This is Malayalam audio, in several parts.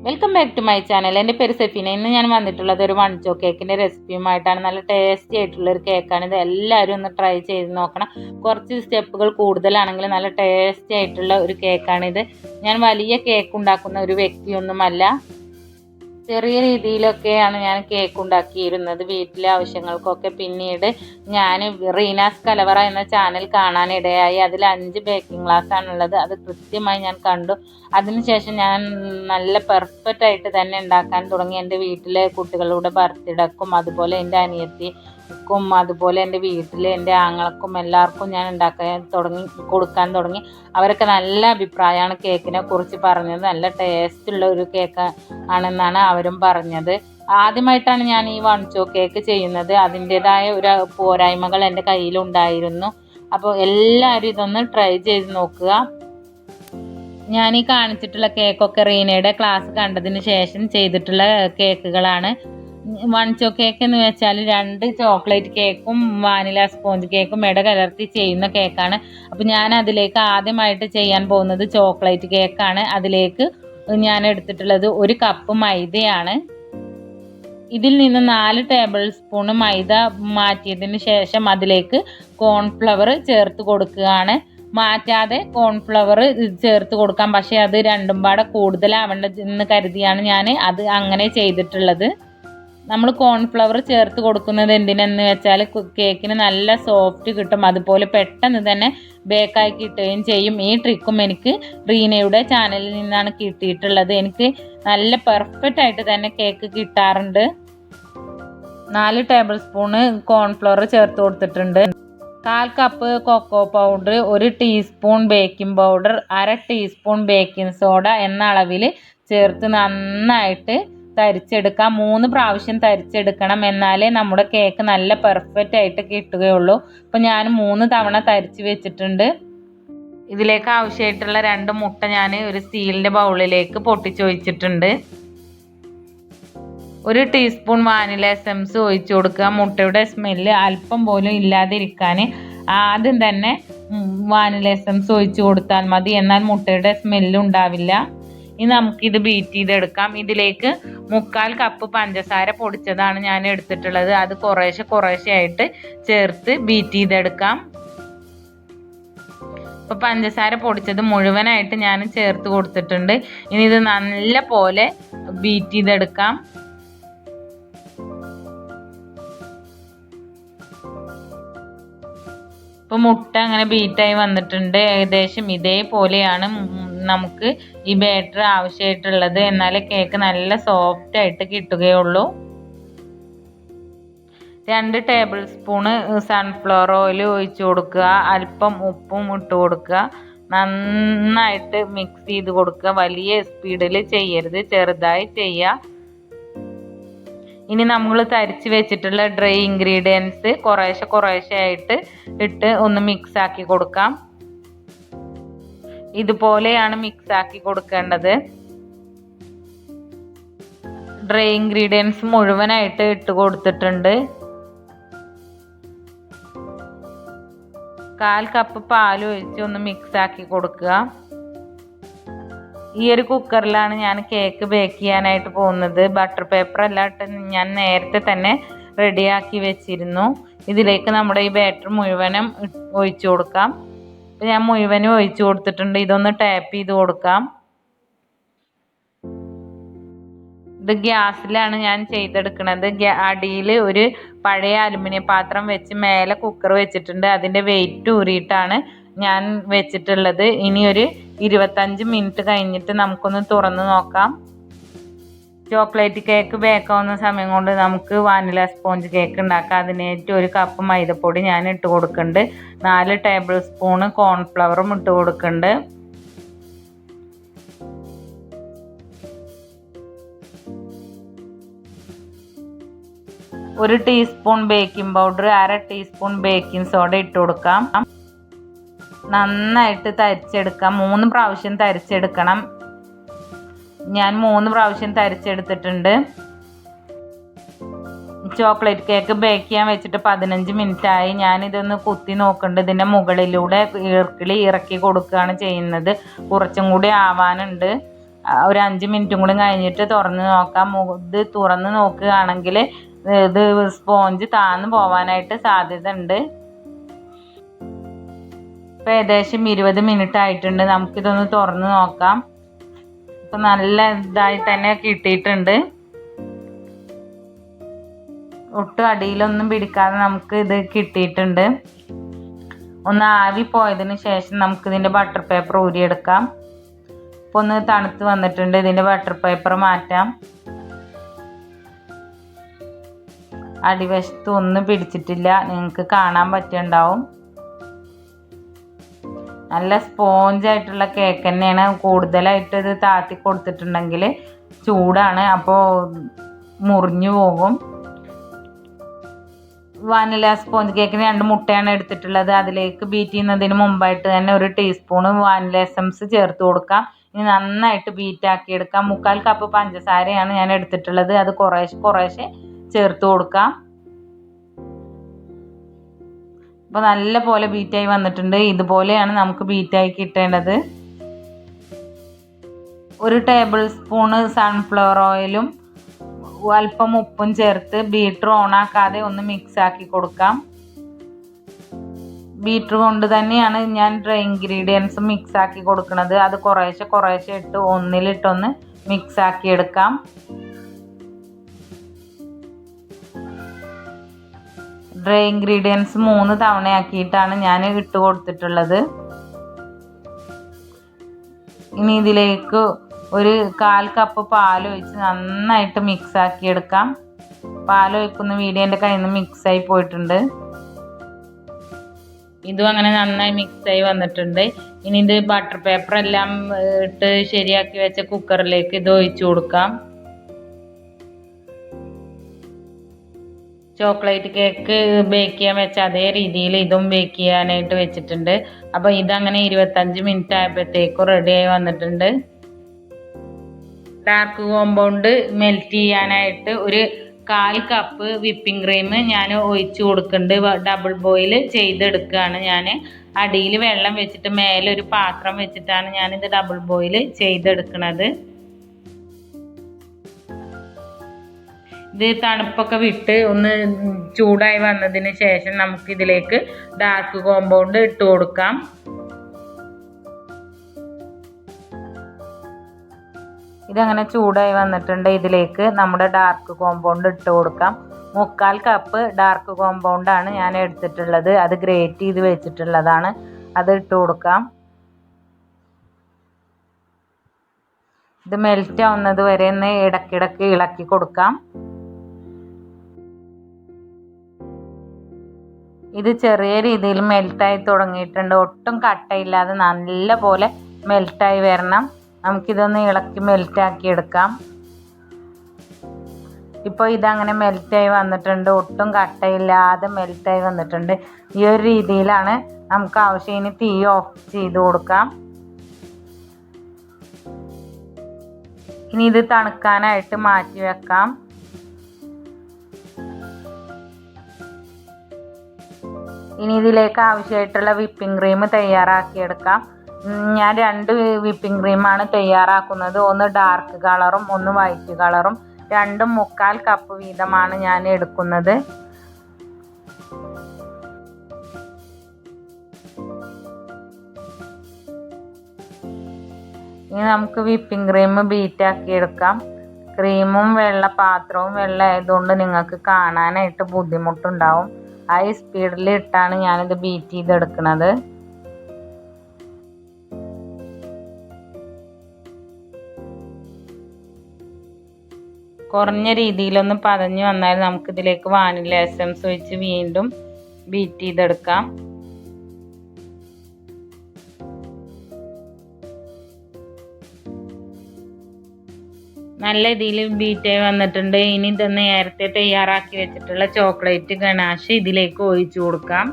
Welcome back to my channel. എൻ്റെ പേര് സെഫീന. ഇന്ന് ഞാൻ വന്നിട്ടുള്ളത് ഒരു വൺചോ കേക്കിൻ്റെ റെസിപ്പിയുമായിട്ടാണ്. നല്ല ടേസ്റ്റി ആയിട്ടുള്ളൊരു കേക്കാണ്. ഇത് എല്ലാവരും ഒന്ന് ട്രൈ ചെയ്ത് നോക്കണം. കുറച്ച് സ്റ്റെപ്പുകൾ കൂടുതലാണെങ്കിൽ നല്ല ടേസ്റ്റി ആയിട്ടുള്ള ഒരു കേക്കാണിത്. ഞാൻ വലിയ കേക്ക് ഉണ്ടാക്കുന്ന ഒരു വ്യക്തിയൊന്നുമല്ല. ചെറിയ രീതിയിലൊക്കെയാണ് ഞാൻ കേക്ക് ഉണ്ടാക്കിയിരുന്നത് വീട്ടിലെ ആവശ്യങ്ങൾക്കൊക്കെ. പിന്നീട് ഞാൻ റീനാസ് കലവറ എന്ന ചാനൽ കാണാനിടയായി. അതിൽ 5 ബേക്കിംഗ് ക്ലാസ്സാണുള്ളത്. അത് കൃത്യമായി ഞാൻ കണ്ടു. അതിനുശേഷം ഞാൻ നല്ല പെർഫെക്റ്റ് ആയിട്ട് തന്നെ ഉണ്ടാക്കാൻ തുടങ്ങി. എൻ്റെ വീട്ടിലെ കുട്ടികളുടെ ബർത്ത്ഡേക്കും അതുപോലെ എൻ്റെ അനിയത്തിക്കും അതുപോലെ എൻ്റെ വീട്ടിലെ എൻ്റെ ആങ്ങളക്കും എല്ലാവർക്കും ഞാൻ കൊടുക്കാൻ തുടങ്ങി. അവരൊക്കെ നല്ല അഭിപ്രായമാണ് കേക്കിനെ കുറിച്ച് പറഞ്ഞത്. നല്ല ടേസ്റ്റുള്ള ഒരു കേക്ക് ആണെന്നാണ് അവരും പറഞ്ഞത്. ആദ്യമായിട്ടാണ് ഞാൻ ഈ വൺചോ കേക്ക് ചെയ്യുന്നത്. അതിൻ്റെതായ ഒരു പോരായ്മകൾ എൻ്റെ കയ്യിലുണ്ടായിരുന്നു. അപ്പോൾ എല്ലാവരും ഇതൊന്ന് ട്രൈ ചെയ്ത് നോക്കുക. ഞാൻ ഈ കാണിച്ചിട്ടുള്ള കേക്കൊക്കെ റീനയുടെ ക്ലാസ് കണ്ടതിന് ശേഷം ചെയ്തിട്ടുള്ള കേക്കുകളാണ്. വൺചോ കേക്ക് എന്ന് വെച്ചാൽ 2 ചോക്ലേറ്റ് കേക്കും വാനില സ്പോഞ്ച് കേക്കും കലർത്തി ചെയ്യുന്ന കേക്കാണ്. അപ്പോൾ ഞാൻ അതിലേക്ക് ആദ്യമായിട്ട് ചെയ്യാൻ പോകുന്നത് ചോക്ലേറ്റ് കേക്കാണ്. അതിലേക്ക് ഞാൻ എടുത്തിട്ടുള്ളത് 1 കപ്പ് മൈദയാണ്. ഇതിൽ നിന്ന് 4 ടേബിൾ സ്പൂൺ മൈദ മാറ്റിയതിന് ശേഷം അതിലേക്ക് കോൺഫ്ലവർ ചേർത്ത് കൊടുക്കുകയാണ്. മാറ്റാതെ കോൺഫ്ലവർ ചേർത്ത് കൊടുക്കാം. പക്ഷേ അത് രണ്ടും പാടെ കൂടുതലാവേണ്ടെന്ന് കരുതിയാണ് ഞാൻ അത് അങ്ങനെ ചെയ്തിട്ടുള്ളത്. നമ്മൾ കോൺഫ്ലവർ ചേർത്ത് കൊടുക്കുന്നത് എന്തിനെന്ന് വെച്ചാൽ കേക്കിന് നല്ല സോഫ്റ്റ് കിട്ടും. അതുപോലെ പെട്ടെന്ന് തന്നെ ബേക്കായി കിട്ടുകയും ചെയ്യും. ഈ ട്രിക്കും എനിക്ക് റീനയുടെ ചാനലിൽ നിന്നാണ് കിട്ടിയിട്ടുള്ളത്. എനിക്ക് നല്ല പെർഫെക്റ്റ് ആയിട്ട് തന്നെ കേക്ക് കിട്ടാറുണ്ട്. 4 ടേബിൾ സ്പൂണ് കോൺഫ്ലവർ ചേർത്ത് കൊടുത്തിട്ടുണ്ട്. 1/4 cup cocoa powder, 1 teaspoon baking powder, 1/2 teaspoon baking soda എന്ന അളവിൽ ചേർത്ത് നന്നായിട്ട് തരിച്ചെടുക്കാം. 3 പ്രാവശ്യം തരിച്ചെടുക്കണം. എന്നാലേ നമ്മുടെ കേക്ക് നല്ല പെർഫെക്റ്റ് ആയിട്ട് കിട്ടുകയുള്ളൂ. അപ്പോൾ ഞാൻ 3 തവണ തരിച്ച് വെച്ചിട്ടുണ്ട്. ഇതിലേക്ക് ആവശ്യമായിട്ടുള്ള 2 മുട്ട ഞാൻ ഒരു സ്റ്റീലിൻ്റെ ബൗളിലേക്ക് പൊട്ടിച്ചൊഴിച്ചിട്ടുണ്ട്. 1 ടീസ്പൂൺ വാനില എസൻസ് ഒഴിച്ചു കൊടുക്കുക. മുട്ടയുടെ സ്മെല്ല് അല്പം പോലും ഇല്ലാതിരിക്കാൻ ആദ്യം തന്നെ വാനില എസൻസ് ഒഴിച്ചു കൊടുത്താൽ മതി. എന്നാൽ മുട്ടയുടെ സ്മെല്ല് ഉണ്ടാവില്ല. ഇനി നമുക്കിത് ബീറ്റ് ചെയ്തെടുക്കാം. ഇതിലേക്ക് 3/4 കപ്പ് പഞ്ചസാര പൊടിച്ചതാണ് ഞാൻ എടുത്തിട്ടുള്ളത്. അത് കുറേശ്ശെ ആയിട്ട് ചേർത്ത് ബീറ്റ് ചെയ്തെടുക്കാം. ഇപ്പോൾ പഞ്ചസാര പൊടിച്ചത് മുഴുവനായിട്ട് ഞാൻ ചേർത്ത് കൊടുത്തിട്ടുണ്ട്. ഇനി ഇത് നല്ല പോലെ ബീറ്റ് ചെയ്തെടുക്കാം. ഇപ്പോൾ മുട്ട അങ്ങനെ ബീറ്റായി വന്നിട്ടുണ്ട്. ഏകദേശം ഇതേപോലെയാണ് നമുക്ക് ഈ ബാറ്റർ ആവശ്യമായിട്ടുള്ളത്. എന്നാലേ കേക്ക് നല്ല സോഫ്റ്റ് ആയിട്ട് കിട്ടുകയുള്ളൂ. 2 ടേബിൾ സ്പൂണ് സൺഫ്ലവർ ഓയിൽ ഒഴിച്ചു കൊടുക്കുക. അല്പം ഉപ്പും ഇട്ട് കൊടുക്കുക. നന്നായിട്ട് മിക്സ് ചെയ്ത് കൊടുക്കുക. വലിയ സ്പീഡിൽ ചെയ്യരുത്, ചെറുതായി ചെയ്യുക. ഇനി നമ്മൾ തരിച്ച് വെച്ചിട്ടുള്ള ഡ്രൈ ഇൻഗ്രീഡിയൻസ് കുറേശ്ശെ ആയിട്ട് ഇട്ട് ഒന്ന് മിക്സ് ആക്കി കൊടുക്കാം. ഇതുപോലെയാണ് മിക്സ് ആക്കി കൊടുക്കേണ്ടത്. ഡ്രൈ ഇൻഗ്രീഡിയൻസ് മുഴുവനായിട്ട് ഇട്ട് കൊടുത്തിട്ടുണ്ട്. 1/4 കപ്പ് പാൽ ഒഴിച്ച് ഒന്ന് മിക്സ് ആക്കി കൊടുക്കുക. ഈ ഒരു കുക്കറിലാണ് ഞാൻ കേക്ക് ബേക്ക് ചെയ്യാനായിട്ട് പോകുന്നത്. ബട്ടർ പേപ്പർ എല്ലാം ഞാൻ നേരത്തെ തന്നെ റെഡിയാക്കി വെച്ചിരുന്നു. ഇതിലേക്ക് നമ്മുടെ ഈ ബാറ്റർ മുഴുവനും ഒഴിച്ചു കൊടുക്കാം. അപ്പോൾ ഞാൻ മുഴുവനും ഒഴിച്ചു കൊടുത്തിട്ടുണ്ട്. ഇതൊന്ന് ടാപ്പ് ചെയ്ത് കൊടുക്കാം. ഇത് ഗ്യാസിലാണ് ഞാൻ ചെയ്തെടുക്കുന്നത്. അടിയിൽ ഒരു പഴയ അലുമിനിയം പാത്രം വെച്ച് മേലെ കുക്കർ വെച്ചിട്ടുണ്ട്. അതിൻ്റെ വെയിറ്റ് ഊരിയിട്ടാണ് ഞാൻ വെച്ചിട്ടുള്ളത്. ഇനി ഒരു 25 മിനിറ്റ് കഴിഞ്ഞിട്ട് നമുക്കൊന്ന് തുറന്ന് നോക്കാം. ചോക്ലേറ്റ് കേക്ക് ബേക്കാവുന്ന സമയം കൊണ്ട് നമുക്ക് വാനില സ്പോഞ്ച് കേക്ക് ഉണ്ടാക്കാം. അതിനായിട്ട് 1 കപ്പ് മൈദപ്പൊടി ഞാൻ ഇട്ട് കൊടുക്കുന്നുണ്ട്. 4 ടേബിൾ സ്പൂണ് കോൺഫ്ലവറും ഇട്ട് കൊടുക്കുന്നുണ്ട്. ഒരു teaspoon baking powder, 1/2 teaspoon baking soda ഇട്ട് കൊടുക്കാം. നന്നായിട്ട് തരിച്ചെടുക്കാം. 3 പ്രാവശ്യം തരിച്ചെടുക്കണം. ഞാൻ 3 പ്രാവശ്യം തരിച്ചെടുത്തിട്ടുണ്ട്. ചോക്ലേറ്റ് കേക്ക് ബേക്ക് ചെയ്യാൻ വെച്ചിട്ട് 15 മിനിറ്റായി. ഞാനിതൊന്ന് കുത്തി നോക്കുന്നുണ്ട്. ഇതിൻ്റെ മുകളിലൂടെ ഇറക്കി കൊടുക്കുകയാണ് ചെയ്യുന്നത്. കുറച്ചും കൂടി ആവാനുണ്ട്. ഒരു 5 മിനിറ്റും കൂടി കഴിഞ്ഞിട്ട് തുറന്ന് നോക്കാം. ഇത് തുറന്ന് നോക്കുകയാണെങ്കിൽ ഇത് സ്പോഞ്ച് താന്ന് പോവാനായിട്ട് സാധ്യത ഉണ്ട്. ഇപ്പം ഏകദേശം 20 മിനിറ്റ് ആയിട്ടുണ്ട്. നമുക്കിതൊന്ന് തുറന്ന് നോക്കാം. ഇപ്പം നല്ല ഇതായി തന്നെ കിട്ടിയിട്ടുണ്ട്. ഒട്ടും അടിയിലൊന്നും പിടിക്കാതെ നമുക്ക് ഇത് കിട്ടിയിട്ടുണ്ട്. ഒന്ന് ആവി പോയതിന് ശേഷം നമുക്കിതിൻ്റെ ബട്ടർ പേപ്പർ ഊരിയെടുക്കാം. ഇപ്പോൾ ഒന്ന് തണുത്ത് വന്നിട്ടുണ്ട്. ഇതിൻ്റെ ബട്ടർ പേപ്പർ മാറ്റാം. അടിവശത്ത് ഒന്നും പിടിച്ചിട്ടില്ല, നിങ്ങൾക്ക് കാണാൻ പറ്റുന്നുണ്ടാവും. നല്ല സ്പോഞ്ചായിട്ടുള്ള കേക്ക് തന്നെയാണ്. കൂടുതലായിട്ട് ഇത് താത്തി കൊടുത്തിട്ടുണ്ടെങ്കിൽ ചൂടാണ്, അപ്പോൾ മുറിഞ്ഞു പോകും. വാനില സ്പോഞ്ച് കേക്കിന് 2 മുട്ടയാണ് എടുത്തിട്ടുള്ളത്. അതിലേക്ക് ബീറ്റ് ചെയ്യുന്നതിന് മുമ്പായിട്ട് തന്നെ 1 ടീസ്പൂണ് വാനില എസൻസ് ചേർത്ത് കൊടുക്കാം. ഇനി നന്നായിട്ട് ബീറ്റാക്കി എടുക്കാം. 3/4 കപ്പ് പഞ്ചസാരയാണ് ഞാൻ എടുത്തിട്ടുള്ളത്. അത് കുറേശ്ശെ ചേർത്ത് കൊടുക്കാം. അപ്പോൾ നല്ല പോലെ ബീറ്റായി വന്നിട്ടുണ്ട്. ഇതുപോലെയാണ് നമുക്ക് ബീറ്റായി കിട്ടേണ്ടത്. 1 ടേബിൾ സ്പൂണ് സൺഫ്ലവർ ഓയിലും അല്പം ഉപ്പും ചേർത്ത് ബീറ്റർ ഓണാക്കാതെ ഒന്ന് മിക്സ് ആക്കി കൊടുക്കാം. ബീറ്റർ കൊണ്ട് തന്നെയാണ് ഞാൻ ഡ്രൈ ഇൻഗ്രീഡിയൻസ് മിക്സ് ആക്കി കൊടുക്കുന്നത്. അത് കുറേശ്ശെ ഇട്ട് ഒന്നിലിട്ടൊന്ന് മിക്സ് ആക്കി എടുക്കാം. ഡ്രൈ ഇൻഗ്രീഡിയൻസ് 3 തവണയാക്കിയിട്ടാണ് ഞാൻ ഇട്ട് കൊടുത്തിട്ടുള്ളത്. ഇനി ഇതിലേക്ക് 1/4 കപ്പ് പാലൊഴിച്ച് നന്നായിട്ട് മിക്സ് ആക്കി എടുക്കാം. പാലൊഴിക്കുന്ന വീഡിയോ എൻ്റെ കയ്യിൽ നിന്ന് മിക്സായി പോയിട്ടുണ്ട്. ഇതും അങ്ങനെ നന്നായി മിക്സായി വന്നിട്ടുണ്ട്. ഇനി ഇത് ബട്ടർ പേപ്പർ എല്ലാം ഇട്ട് ശരിയാക്കി വെച്ച കുക്കറിലേക്ക് ഇത് ഒഴിച്ചു കൊടുക്കാം. ചോക്ലേറ്റ് കേക്ക് ബേക്ക് ചെയ്യാൻ വെച്ച അതേ രീതിയിൽ ഇതും ബേക്ക് ചെയ്യാനായിട്ട് വെച്ചിട്ടുണ്ട്. അപ്പോൾ ഇതങ്ങനെ 25 മിനിറ്റ് ആയപ്പോഴത്തേക്കും റെഡിയായി വന്നിട്ടുണ്ട്. ഡാർക്ക് കോമ്പൗണ്ട് മെൽറ്റ് ചെയ്യാനായിട്ട് 1/4 കപ്പ് വിപ്പിംഗ് ക്രീം ഞാൻ ഒഴിച്ചു കൊടുക്കുന്നുണ്ട്. ഡബിൾ ബോയിൽ ചെയ്തെടുക്കുകയാണ് ഞാൻ. അടിയിൽ വെള്ളം വെച്ചിട്ട് മേലെ ഒരു പാത്രം വെച്ചിട്ടാണ് ഞാനിത് ഡബിൾ ബോയിൽ ചെയ്തെടുക്കുന്നത്. ഇത് തണുപ്പൊക്കെ വിട്ട് ഒന്ന് ചൂടായി വന്നതിന് ശേഷം നമുക്കിതിലേക്ക് ഡാർക്ക് കോമ്പൗണ്ട് ഇട്ട് കൊടുക്കാം. ഇതങ്ങനെ ചൂടായി വന്നിട്ടുണ്ട്. ഇതിലേക്ക് നമ്മുടെ ഡാർക്ക് കോമ്പൗണ്ട് ഇട്ട് കൊടുക്കാം. 3/4 കപ്പ് ഡാർക്ക് കോമ്പൗണ്ടാണ് ഞാൻ എടുത്തിട്ടുള്ളത്. അത് ഗ്രേറ്റ് ചെയ്ത് വെച്ചിട്ടുള്ളതാണ്. അത് ഇട്ട് കൊടുക്കാം. ഇത് മെൽറ്റ് ആവുന്നത് വരെ ഒന്ന് ഇടയ്ക്കിടയ്ക്ക് ഇളക്കി കൊടുക്കാം. ഇത് ചെറിയ രീതിയിൽ മെൽറ്റായി തുടങ്ങിയിട്ടുണ്ട്. ഒട്ടും കട്ടയില്ലാതെ നല്ല പോലെ മെൽറ്റായി വരണം. നമുക്കിതൊന്ന് ഇളക്കി മെൽറ്റാക്കി എടുക്കാം. ഇപ്പോൾ ഇതങ്ങനെ മെൽറ്റായി വന്നിട്ടുണ്ട്. ഒട്ടും കട്ടയില്ലാതെ മെൽറ്റായി വന്നിട്ടുണ്ട്. ഈ ഒരു രീതിയിലാണ് നമുക്ക് ആവശ്യം. ഇനി തീ ഓഫ് ചെയ്ത് കൊടുക്കാം. ഇനി ഇത് തണുക്കാനായിട്ട് മാറ്റി വെക്കാം. ഇനി ഇതിലേക്ക് ആവശ്യമായിട്ടുള്ള വിപ്പിംഗ് ക്രീം തയ്യാറാക്കിയെടുക്കാം. ഞാൻ 2 വിപ്പിംഗ് ക്രീമാണ് തയ്യാറാക്കുന്നത്. ഒന്ന് ഡാർക്ക് കളറും ഒന്ന് വൈറ്റ് കളറും. 2ഉം 3/4 കപ്പ് വീതമാണ് ഞാൻ എടുക്കുന്നത്. ഇനി നമുക്ക് വിപ്പിംഗ് ക്രീം ബീറ്റാക്കി എടുക്കാം. ക്രീമും വെള്ള പാത്രവും വെള്ള ആയതുകൊണ്ട് നിങ്ങൾക്ക് കാണാനായിട്ട് ബുദ്ധിമുട്ടുണ്ടാവും. ഹൈ സ്പീഡിൽ ഇട്ടാണ് ഞാനിത് ബീറ്റ് ചെയ്തെടുക്കുന്നത്. കുറഞ്ഞ രീതിയിലൊന്ന് പതഞ്ഞ് വന്നാൽ നമുക്കിതിലേക്ക് വാനില എസൻസ് ഒഴിച്ച് വീണ്ടും ബീറ്റ് ചെയ്തെടുക്കാം. നല്ല രീതിയിൽ ബീറ്റായി വന്നിട്ടുണ്ട്. ഇനി ഇതൊന്ന് നേരത്തെ തയ്യാറാക്കി വെച്ചിട്ടുള്ള ചോക്ലേറ്റ് ഗനാഷ് ഇതിലേക്ക് ഒഴിച്ചു കൊടുക്കാം.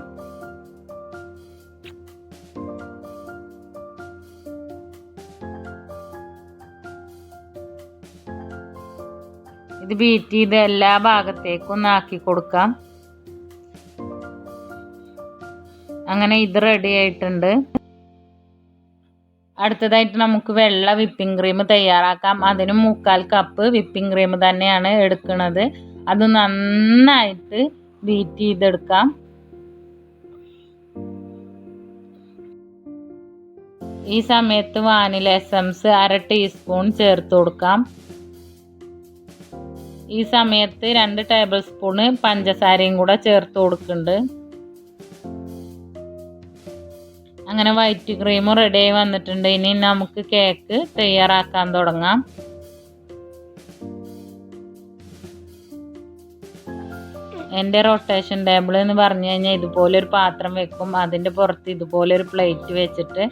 ഇത് ബീറ്റ് ചെയ്ത് എല്ലാ ഭാഗത്തേക്കും ഒന്ന് ആക്കി കൊടുക്കാം. അങ്ങനെ ഇത് റെഡി ആയിട്ടുണ്ട്. അടുത്തതായിട്ട് നമുക്ക് വെള്ള വിപ്പിംഗ് ക്രീം തയ്യാറാക്കാം. അതിന് 3/4 കപ്പ് വിപ്പിംഗ് ക്രീം തന്നെയാണ് എടുക്കുന്നത്. അത് നന്നായിട്ട് ബീറ്റ് ചെയ്തെടുക്കാം. ഈ സമയത്ത് വാനില എസൻസ് 1/2 ടീസ്പൂൺ ചേർത്ത് കൊടുക്കാം. ഈ സമയത്ത് 2 ടേബിൾ സ്പൂണ് പഞ്ചസാരയും കൂടെ ചേർത്ത് കൊടുക്കുന്നുണ്ട്. അങ്ങനെ വൈറ്റ് ക്രീം റെഡിയായി വന്നിട്ടുണ്ട്. ഇനി നമുക്ക് കേക്ക് തയ്യാറാക്കാൻ തുടങ്ങാം. എൻ്റെ റൊട്ടേഷൻ ടേബിൾ എന്ന് പറഞ്ഞു കഴിഞ്ഞാൽ ഇതുപോലൊരു പാത്രം വെക്കും. അതിൻ്റെ പുറത്ത് ഇതുപോലൊരു പ്ലേറ്റ് വെച്ചിട്ട്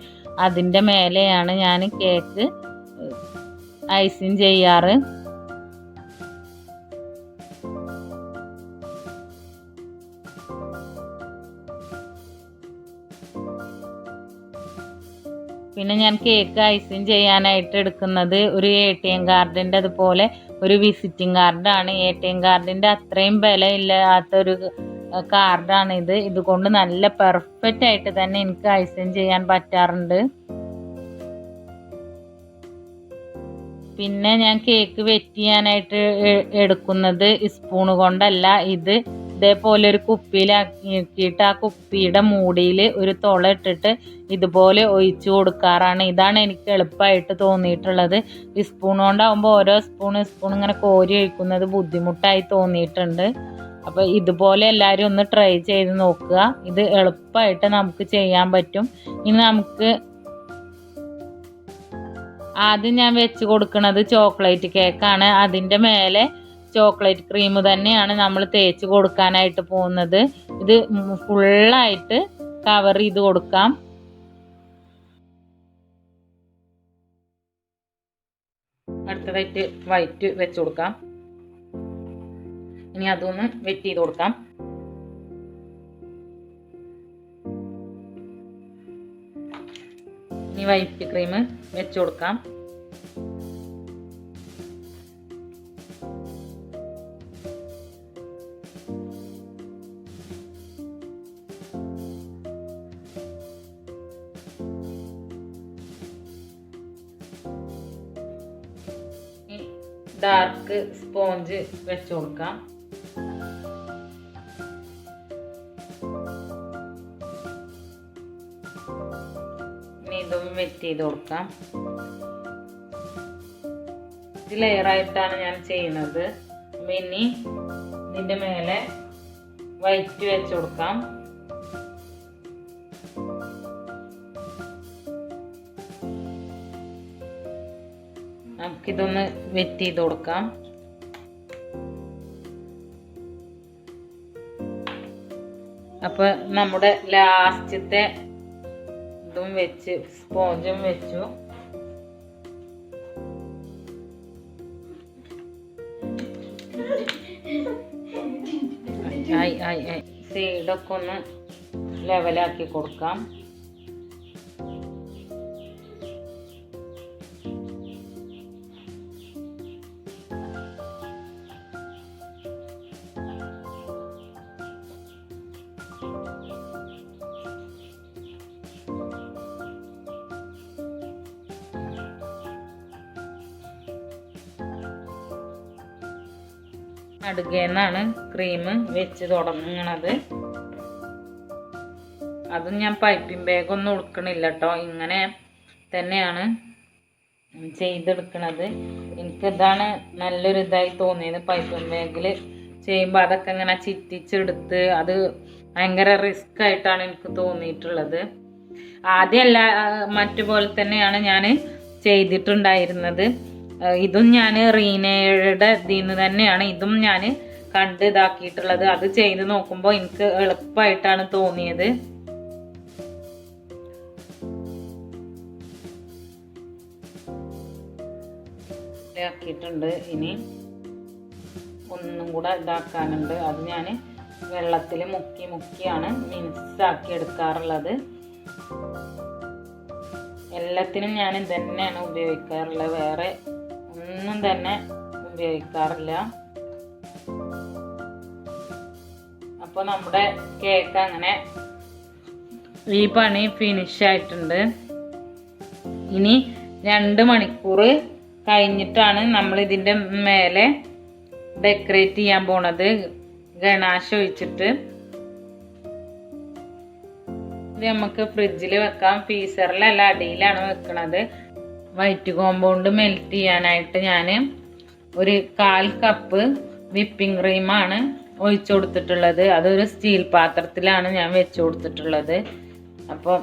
അതിൻ്റെ മേലെയാണ് ഞാൻ കേക്ക് ഐസിങ് ചെയ്യാറ്. പിന്നെ ഞാൻ കേക്ക് ഐസിങ് ചെയ്യാനായിട്ട് എടുക്കുന്നത് ഒരു ATM കാർഡിൻ്റെ അതുപോലെ ഒരു വിസിറ്റിംഗ് കാർഡാണ്. ATM കാർഡിൻ്റെ അത്രയും വിലയില്ലാത്തൊരു കാർഡാണിത്. ഇതുകൊണ്ട് നല്ല പെർഫെക്റ്റ് ആയിട്ട് തന്നെ എനിക്ക് ഐസിങ് ചെയ്യാൻ പറ്റാറുണ്ട്. പിന്നെ ഞാൻ കേക്ക് വെറ്റ് ചെയ്യാനായിട്ട് എടുക്കുന്നത് സ്പൂണ് കൊണ്ടല്ല. ഇതേപോലെ ഒരു കുപ്പിയിലാക്കിയിട്ട് ആ കുപ്പിയുടെ മൂടിയിൽ ഒരു തുള ഇട്ടിട്ട് ഇതുപോലെ ഒഴിച്ചു കൊടുക്കാറാണ്. ഇതാണ് എനിക്ക് എളുപ്പമായിട്ട് തോന്നിയിട്ടുള്ളത്. ഈ സ്പൂൺ കൊണ്ടാകുമ്പോൾ ഓരോ സ്പൂൺ ഇങ്ങനെ കോരി ഒഴിക്കുന്നത് ബുദ്ധിമുട്ടായി തോന്നിയിട്ടുണ്ട്. അപ്പോൾ ഇതുപോലെ എല്ലാവരും ഒന്ന് ട്രൈ ചെയ്ത് നോക്കുക. ഇത് എളുപ്പമായിട്ട് നമുക്ക് ചെയ്യാൻ പറ്റും. ഇനി നമുക്ക് ആദ്യം ഞാൻ വെച്ച് കൊടുക്കുന്നത് ചോക്ലേറ്റ് കേക്കാണ്. അതിൻ്റെ മേലെ ചോക്ലേറ്റ് ക്രീം തന്നെയാണ് നമ്മൾ തേച്ച് കൊടുക്കാനായിട്ട് പോകുന്നത്. ഇത് ഫുള്ളായിട്ട് കവർ ചെയ്ത് കൊടുക്കാം. അടുത്തതായിട്ട് വൈറ്റ് വെച്ച് കൊടുക്കാം. ഇനി അതൊന്ന് വെറ്റ് ചെയ്ത് കൊടുക്കാം. ഇനി വൈറ്റ് ക്രീം വെച്ച് കൊടുക്കാം. ഡാർക്ക് സ്പോഞ്ച് വെച്ച് കൊടുക്കാം. ഇനി ഇതും വെറ്റ് ചെയ്ത് കൊടുക്കാം. ഇത് ലെയറായിട്ടാണ് ഞാൻ ചെയ്യുന്നത്. അപ്പം ഇനി ഇതിൻ്റെ മേലെ വൈറ്റ് വെച്ച് കൊടുക്കാം. നമുക്കിതൊന്ന് വെറ്റ് ചെയ്ത് കൊടുക്കാം. അപ്പോൾ നമ്മുടെ ലാസ്റ്റത്തെ ഇതും വെച്ച് സ്പോഞ്ചും വെച്ചു. സൈഡൊക്കെ ഒന്ന് ലെവലാക്കി കൊടുക്കാം. നടുകേന്നാണ് ക്രീം വെച്ച് തുടങ്ങണത്. അതും ഞാൻ പൈപ്പിംഗ് ബാഗൊന്നും ഉടുക്കണില്ല കേട്ടോ. ഇങ്ങനെ തന്നെയാണ് ചെയ്തെടുക്കണത്. എനിക്കിതാണ് നല്ലൊരു ഇതായി തോന്നിയത്. പൈപ്പിംഗ് ബാഗിൽ ചെയ്യുമ്പോൾ അതൊക്കെ ഇങ്ങനെ ചിറ്റിച്ചെടുത്ത് അത് ഭയങ്കര റിസ്ക് ആയിട്ടാണ് എനിക്ക് തോന്നിയിട്ടുള്ളത്. ആദ്യമല്ല മറ്റുപോലെ തന്നെയാണ് ഞാൻ ചെയ്തിട്ടുണ്ടായിരുന്നത്. ഇതും ഞാൻ റീനയുടെ ഇതിന്ന് തന്നെയാണ് ഇതും ഞാൻ കണ്ട് ഇതാക്കിയിട്ടുള്ളത്. അത് ചെയ്ത് നോക്കുമ്പോൾ എനിക്ക് എളുപ്പമായിട്ടാണ് തോന്നിയത്. ആക്കിയിട്ടുണ്ട്. ഇനി ഒന്നും കൂടെ ഇതാക്കാനുണ്ട്. അത് ഞാൻ വെള്ളത്തിൽ മുക്കിയാണ് മിക്സാക്കി എടുക്കാറുള്ളത്. എല്ലാത്തിനും ഞാൻ ഇത് തന്നെയാണ് ഉപയോഗിക്കാറുള്ളത്. വേറെ ഒന്നും തന്നെ ഉപയോഗിക്കാറില്ല. അപ്പോൾ നമ്മുടെ കേക്ക് അങ്ങനെ ഈ പണി ഫിനിഷ് ആയിട്ടുണ്ട്. ഇനി 2 മണിക്കൂർ കഴിഞ്ഞിട്ടാണ് നമ്മൾ ഇതിൻ്റെ മേലെ ഡെക്കറേറ്റ് ചെയ്യാൻ പോണത് ഗണാശ ഒഴിച്ചിട്ട്. ഇത് നമുക്ക് ഫ്രിഡ്ജിൽ വെക്കാം, ഫ്രീസറിലല്ല അടിയിലാണ് വെക്കണത്. വൈറ്റ് കോമ്പൗണ്ട് മെൽറ്റ് ചെയ്യാനായിട്ട് ഞാൻ ഒരു 1/4 കപ്പ് വിപ്പിംഗ് ക്രീമാണ് ഒഴിച്ചു കൊടുത്തിട്ടുള്ളത്. അതൊരു സ്റ്റീൽ പാത്രത്തിലാണ് ഞാൻ വെച്ച് കൊടുത്തിട്ടുള്ളത്. അപ്പോൾ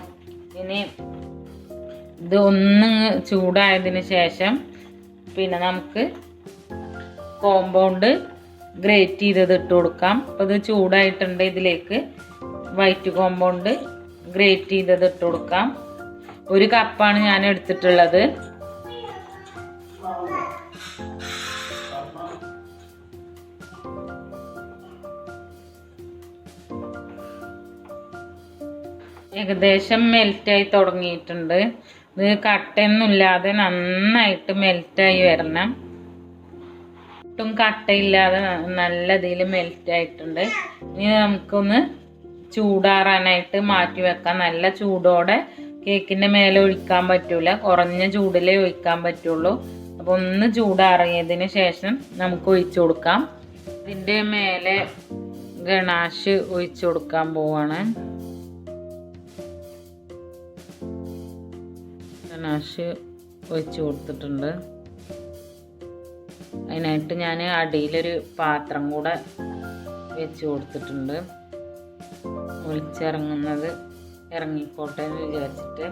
ഇനി ഇത് ഒന്ന് ചൂടായതിന് ശേഷം പിന്നെ നമുക്ക് കോമ്പൗണ്ട് ഗ്രേറ്റ് ചെയ്തത് ഇട്ട് കൊടുക്കാം. അപ്പോൾ ഇത് ചൂടായിട്ടുണ്ട്. ഇതിലേക്ക് വൈറ്റ് കോമ്പൗണ്ട് ഗ്രേറ്റ് ചെയ്തത് ഇട്ട് കൊടുക്കാം. 1 കപ്പാണ് ഞാൻ എടുത്തിട്ടുള്ളത്. ഏകദേശം മെൽറ്റായി തുടങ്ങിയിട്ടുണ്ട്. ഇത് കട്ടയൊന്നുമില്ലാതെ നന്നായിട്ട് മെൽറ്റായി വരണം. ഒട്ടും കട്ടയില്ലാതെ നല്ല ഇതിൽ മെൽറ്റായിട്ടുണ്ട്. ഇനി നമുക്കൊന്ന് ചൂടാറാനായിട്ട് മാറ്റി വെക്കാം. നല്ല ചൂടോടെ കേക്കിൻ്റെ മേലെ ഒഴിക്കാൻ പറ്റൂല, കുറഞ്ഞ ചൂടിലേ ഒഴിക്കാൻ പറ്റുള്ളൂ. അപ്പോൾ ഒന്ന് ചൂടാറിയതിന് ശേഷം നമുക്ക് ഒഴിച്ചു കൊടുക്കാം. ഇതിൻ്റെ മേലെ ഗണാഷ് ഒഴിച്ചു കൊടുക്കാൻ പോവാണ്. ഗണാഷ് ഒഴിച്ചു കൊടുത്തിട്ടുണ്ട്. അതിനായിട്ട് ഞാൻ അടിയിലൊരു പാത്രം കൂടെ വെച്ച് കൊടുത്തിട്ടുണ്ട്. ഒളിച്ചിറങ്ങുന്നത് ഇറങ്ങിക്കോട്ടെ എന്ന് വിചാരിച്ചിട്ട്.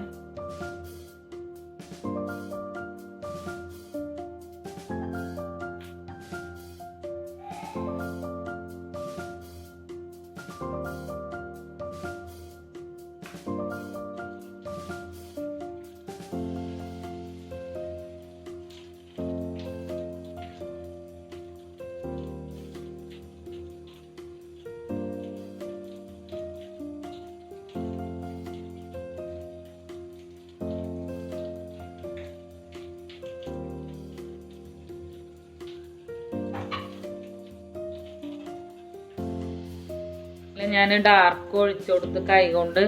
ഞാൻ ഡാർക്ക് ഒഴിച്ചു കൊടുത്ത് കൈകൊണ്ട്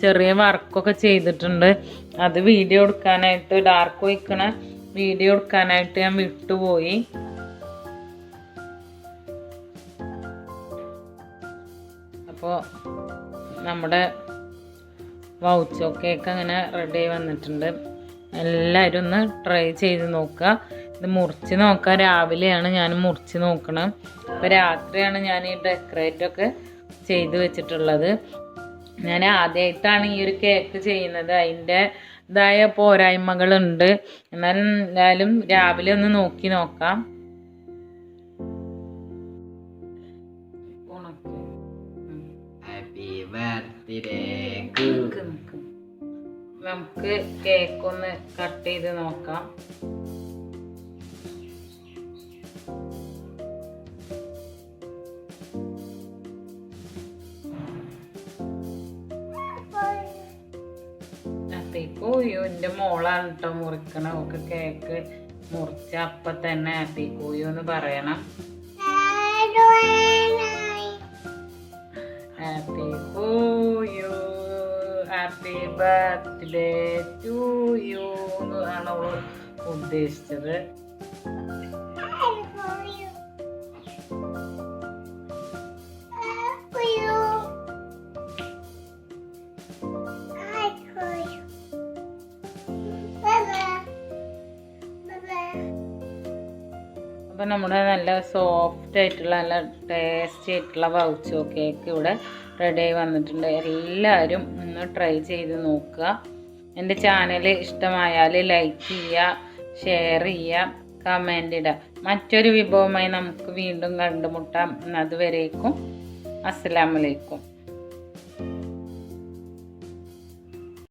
ചെറിയ വർക്കൊക്കെ ചെയ്തിട്ടുണ്ട്. അത് വീഡിയോ എടുക്കാനായിട്ട്, ഡാർക്ക് ഒഴിക്കണ വീഡിയോ എടുക്കാനായിട്ട് ഞാൻ വിട്ടുപോയി. അപ്പോൾ നമ്മുടെ വൗച്ചോ കേക്ക് അങ്ങനെ റെഡി ആയി വന്നിട്ടുണ്ട്. എല്ലാവരും ഒന്ന് ട്രൈ ചെയ്ത് നോക്കുക. ഇത് മുറിച്ച് നോക്കാം. രാവിലെയാണ് ഞാൻ മുറിച്ച് നോക്കണം. അപ്പോൾ രാത്രിയാണ് ഞാൻ ഈ ഡെക്കറേറ്റൊക്കെ ചെയ്ത് വെച്ചിട്ടുള്ളത്. ഞാൻ ആദ്യമായിട്ടാണ് ഈ ഒരു കേക്ക് ചെയ്യുന്നത്. അതിൻ്റെതായ പോരായ്മകളുണ്ട്. എന്നാലും രാവിലെ ഒന്ന് നോക്കി നോക്കാം. നമുക്ക് കേക്ക് ഒന്ന് കട്ട് ചെയ്ത് നോക്കാം. എൻ്റെ മോളാണ് കേട്ടോ മുറിക്കണം. ഒക്കെ കേക്ക് മുറിച്ച അപ്പം തന്നെ ഹാപ്പി കൂയു എന്ന് പറയണം. ഹാപ്പി കൂയു, ഹാപ്പി ബർത്ത്ഡേ ടു യു എന്നാണ് അവൾ ഉദ്ദേശിച്ചത്. അപ്പോൾ നമ്മുടെ നല്ല സോഫ്റ്റ് ആയിട്ടുള്ള നല്ല ടേസ്റ്റി ആയിട്ടുള്ള വൗച്ചോ കേക്ക് ഇവിടെ റെഡി ആയി വന്നിട്ടുണ്ട്. എല്ലാവരും ഒന്ന് ട്രൈ ചെയ്ത് നോക്കുക. എൻ്റെ ചാനൽ ഇഷ്ടമായാൽ ലൈക്ക് ചെയ്യുക, ഷെയർ ചെയ്യുക, കമൻ്റ് ഇടുക. മറ്റൊരു വിഭവമായി നമുക്ക് വീണ്ടും കണ്ടുമുട്ടാം. അതുവരേക്കും അസ്സലാമു അലൈക്കും.